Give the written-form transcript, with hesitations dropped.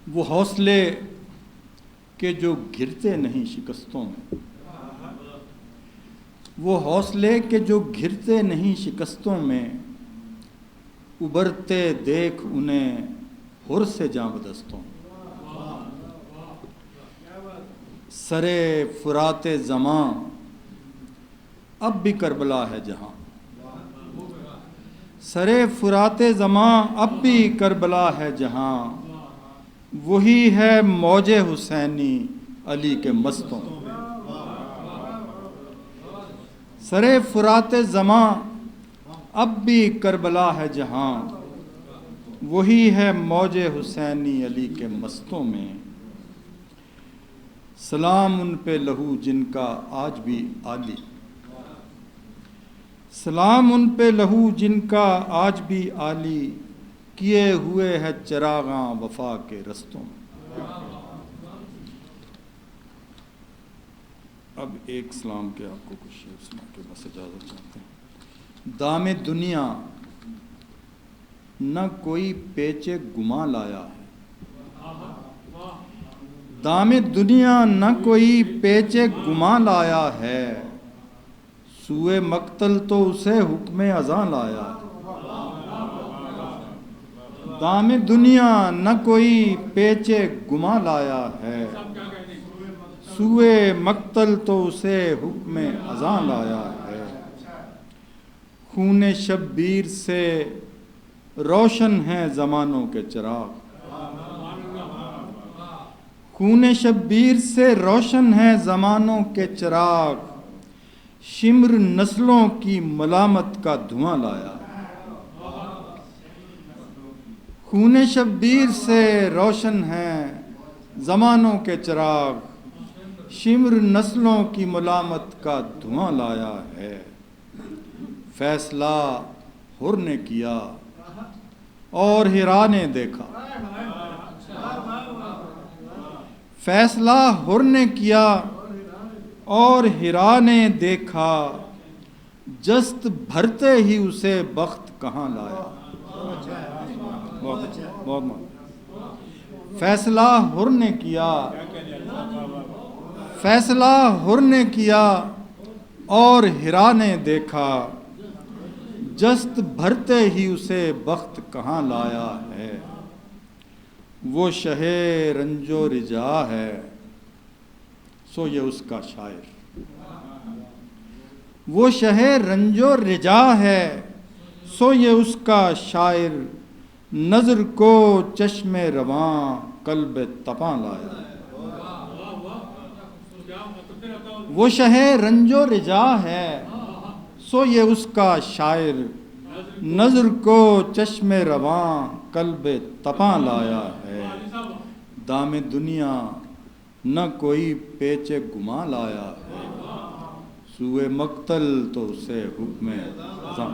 وہ حوصلے کہ جو گرتے نہیں شکستوں میں، وہ حوصلے کہ جو گرتے نہیں شکستوں میں، ابھرتے دیکھ انہیں حر سے جاں بدستوں میں۔ سرے فرات زماں اب بھی کربلا ہے جہاں، سرے فرات زماں اب بھی کربلا ہے جہاں، وہی ہے موج حسینی علی کے مستوں میں۔ سرے فرات زماں اب بھی کربلا ہے جہاں، وہی ہے موج حسینی علی کے مستوں میں۔ سلام ان پہ لہو جن کا آج بھی عالی، سلام ان پہ لہو جن کا آج بھی عالی، کیے ہوئے ہے چراغاں وفا کے رستوں میں۔ اب ایک سلام کے آپ کو کچھ شعر سنا کے بس اجازت چاہتے ہیں۔ دام دنیا نہ کوئی پیچ گماں لایا ہے، دام دنیا نہ کوئی پیچ گماں لایا ہے، سوئے مقتل تو اسے حکم اذاں لایا ہے۔ دام دنیا نہ کوئی پیچ گماں لایا ہے، سوئے مقتل تو اسے حکم اذاں لایا ہے۔ خون شبیر سے روشن ہیں زمانوں کے چراغ، خون شبیر سے روشن ہیں زمانوں کے چراغ، شمر نسلوں کی ملامت کا دھواں لایا ہے۔ خون شبیر سے روشن ہیں زمانوں کے چراغ، شمر نسلوں کی ملامت کا دھواں لایا ہے۔ فیصلہ حر نے کیا اور ہیرا نے دیکھا، فیصلہ حر نے کیا اور ہیرا نے دیکھا، جست بھرتے ہی اسے بخت کہاں لایا۔ فیصلہ حر نے کیا، فیصلہ حر نے کیا اور ہیرا نے دیکھا، جست بھرتے ہی اسے بخت کہاں لایا ہے۔ وہ شہ رنج و رجا ہے سو یہ اس کا شاعر، وہ شہ رنج و رجا ہے سو یہ اس کا شاعر، نظر کو چشم رواں قلب تپاں لایا۔ وہ شہ رنج و رجا ہے سو یہ اس کا شاعر، نظر کو چشم رواں قلب تپاں لایا ہے۔ دام دنیا نہ کوئی پیچ گماں لایا ہے، سوئے مقتل تو اسے حکم اذاں۔